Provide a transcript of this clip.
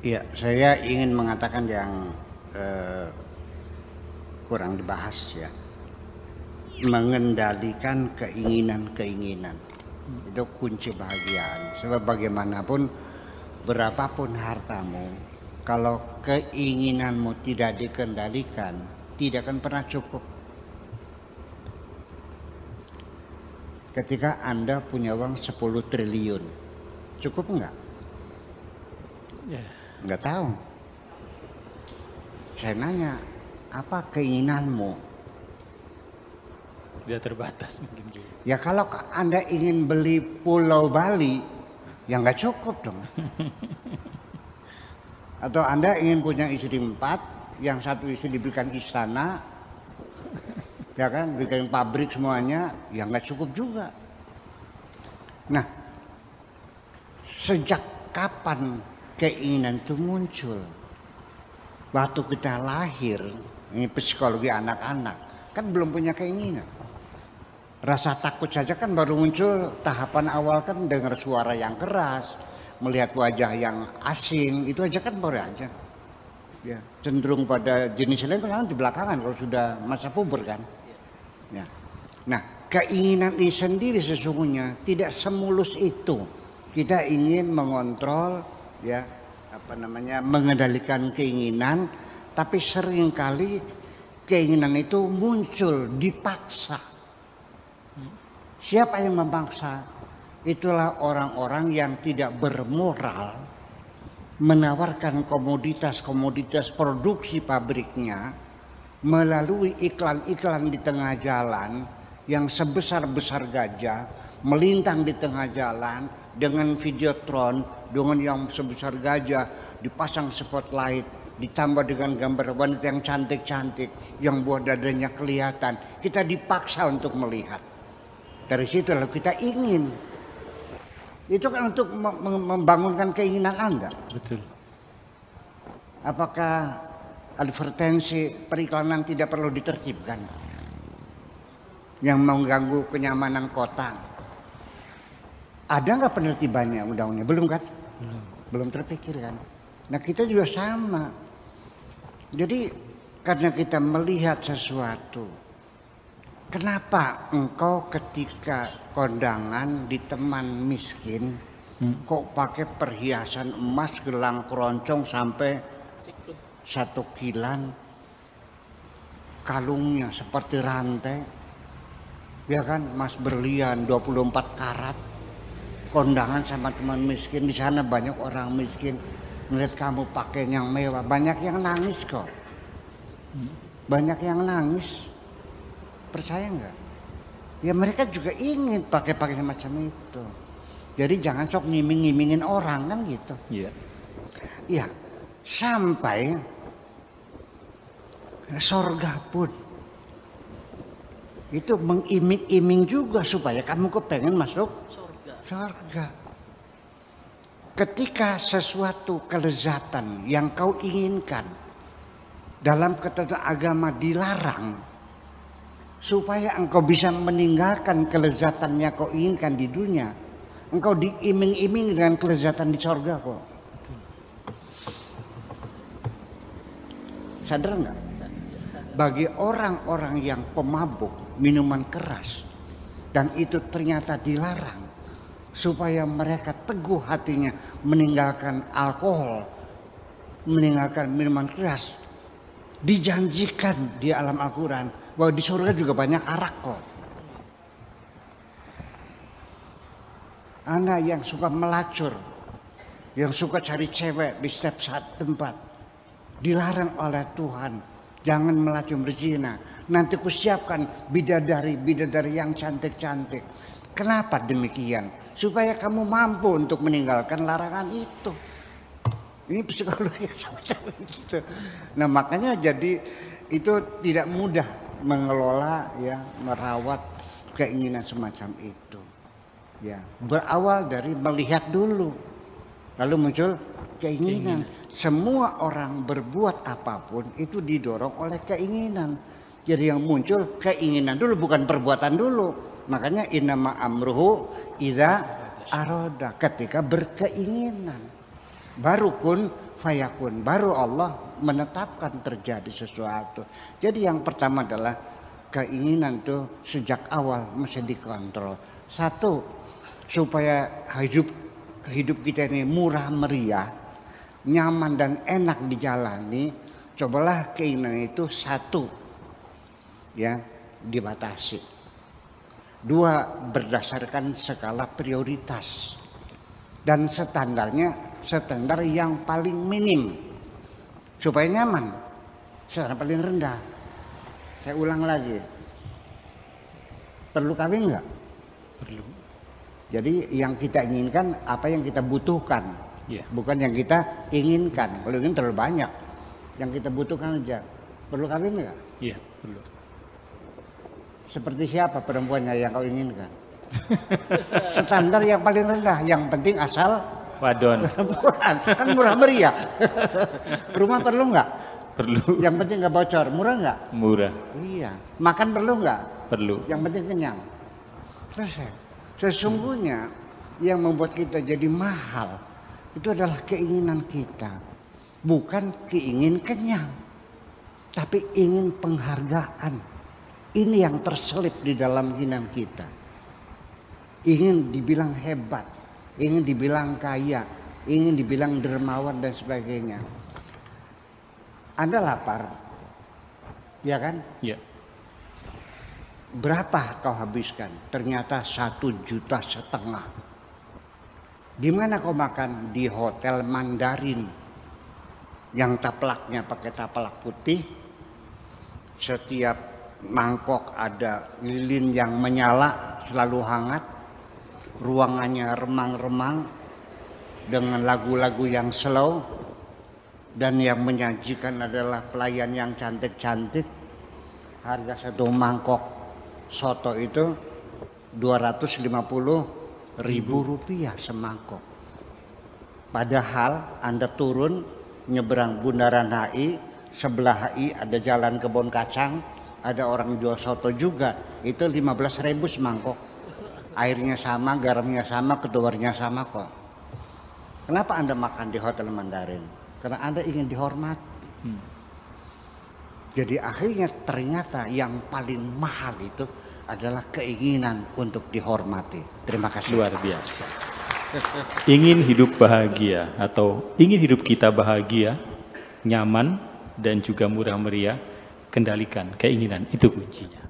Iya, saya ingin mengatakan yang kurang dibahas ya. Mengendalikan keinginan-keinginan. Itu kunci bahagiaan. Sebab bagaimanapun, berapapun hartamu, kalau keinginanmu tidak dikendalikan, tidak akan pernah cukup. Ketika Anda punya uang 10 triliun, cukup enggak? Enggak tahu. Saya nanya, apa keinginanmu? Dia terbatas mungkin juga. Ya kalau Anda ingin beli Pulau Bali, ya nggak cukup dong. Atau Anda ingin punya istri 4, yang satu istri diberikan istana, ya kan, bikin pabrik semuanya, ya nggak cukup juga. Nah, sejak kapan keinginan itu muncul? Waktu kita lahir, ini psikologi anak-anak, kan belum punya keinginan. Rasa takut saja kan baru muncul tahapan awal kan dengar suara yang keras, melihat wajah yang asing, itu aja kan baru aja. Ya, cenderung pada jenis lain kan di belakangan kalau sudah masa puber kan. Ya. Nah, keinginan ini sendiri sesungguhnya tidak semulus itu. Kita ingin mengontrol, ya, mengendalikan keinginan, tapi seringkali keinginan itu muncul dipaksa. Siapa yang memaksa? Itulah orang-orang yang tidak bermoral menawarkan komoditas-komoditas produksi pabriknya melalui iklan-iklan di tengah jalan yang sebesar-besar gajah melintang di tengah jalan dengan videotron dengan yang sebesar gajah, dipasang spotlight, ditambah dengan gambar wanita yang cantik-cantik yang buah dadanya kelihatan. Kita dipaksa untuk melihat. Dari situ lalu kita ingin. Itu kan untuk membangunkan keinginan Anda. Betul. Apakah advertensi periklanan tidak perlu ditertibkan? Yang mengganggu kenyamanan kota. Ada nggak penertibannya undang-undangnya? Belum kan? Belum terpikir kan? Nah kita juga sama. Jadi karena kita melihat sesuatu, kenapa engkau ketika kondangan di teman miskin kok pakai perhiasan emas, gelang keroncong sampai 1 kilan, kalungnya seperti rantai, ya kan, emas berlian 24 karat, kondangan sama teman miskin, di sana banyak orang miskin, ngeliat kamu pakai yang mewah, banyak yang nangis kok, banyak yang nangis. Percaya nggak? Ya mereka juga ingin pakai macam itu. Jadi jangan sok ngiming-ngimingin orang kan gitu. Iya. Ya, sampai sorga pun itu mengiming-iming juga supaya kamu kepengen masuk sorga. Ketika sesuatu kelezatan yang kau inginkan dalam ketentuan agama dilarang, supaya engkau bisa meninggalkan kelezatan yang kau inginkan di dunia, engkau diiming-iming dengan kelezatan di sorga kok. Sadar nggak? Bagi orang-orang yang pemabuk minuman keras dan itu ternyata dilarang, supaya mereka teguh hatinya meninggalkan alkohol, meninggalkan minuman keras, dijanjikan di alam Al-Quran bahwa di surga juga banyak arak kok. Anak yang suka melacur, yang suka cari cewek di setiap saat tempat, dilarang oleh Tuhan, jangan melacur berzina. Nanti kusiapkan bidadari yang cantik-cantik. Kenapa demikian? Supaya kamu mampu untuk meninggalkan larangan itu. Ini psikologi semacam itu. Nah makanya jadi itu tidak mudah mengelola, ya, merawat keinginan semacam itu. Ya, berawal dari melihat dulu, lalu muncul keinginan. Semua orang berbuat apapun itu didorong oleh keinginan. Jadi yang muncul keinginan dulu, bukan perbuatan dulu. Makanya innama amruhu idza aroda, ketika berkeinginan. Baru kun fayakun. Baru Allah menetapkan terjadi sesuatu. Jadi yang pertama adalah keinginan tuh sejak awal mesti dikontrol. Satu, supaya hidup kita ini murah meriah, nyaman dan enak dijalani, cobalah keinginan itu satu, ya, dibatasi. Dua, berdasarkan skala prioritas dan standar yang paling minim supaya nyaman. Standar paling rendah. Saya ulang lagi, perlu kawin nggak? Perlu. Jadi yang kita inginkan apa yang kita butuhkan, bukan yang kita inginkan. Kalau ingin terlalu banyak, yang kita butuhkan aja. Perlu kawin nggak? Iya, perlu. Seperti siapa perempuannya yang kau inginkan? Standar yang paling rendah, yang penting asal wadon. perempuan, kan murah meriah. Rumah perlu nggak? Perlu. Yang penting nggak bocor. Murah nggak? Murah. Iya. Makan perlu nggak? Perlu. Yang penting kenyang. Selesai. Sesungguhnya yang membuat kita jadi mahal itu adalah keinginan kita, bukan keingin kenyang, tapi ingin penghargaan. Ini yang terselip di dalam keinginan kita. Ingin dibilang hebat, ingin dibilang kaya, ingin dibilang dermawan dan sebagainya. Anda lapar, ya kan? Iya. Berapa kau habiskan? Ternyata 1,5 juta. Di mana kau makan? Di hotel Mandarin yang taplaknya pakai taplak putih. Setiap mangkok ada lilin yang menyala, selalu hangat. Ruangannya remang-remang dengan lagu-lagu yang slow, dan yang menyajikan adalah pelayan yang cantik-cantik. Harga satu mangkok soto itu 250.000 rupiah semangkok. Padahal Anda turun nyeberang Bundaran HI, sebelah HI ada jalan kebun kacang, ada orang jual soto juga, itu 15.000 semangkok. Airnya sama, garamnya sama, ketubarnya sama kok. Kenapa Anda makan di hotel Mandarin? Karena Anda ingin dihormati. Jadi akhirnya ternyata yang paling mahal itu adalah keinginan untuk dihormati. Terima kasih. Luar biasa. Ingin hidup bahagia atau ingin hidup kita bahagia, nyaman dan juga murah meriah, kendalikan keinginan, itu kuncinya.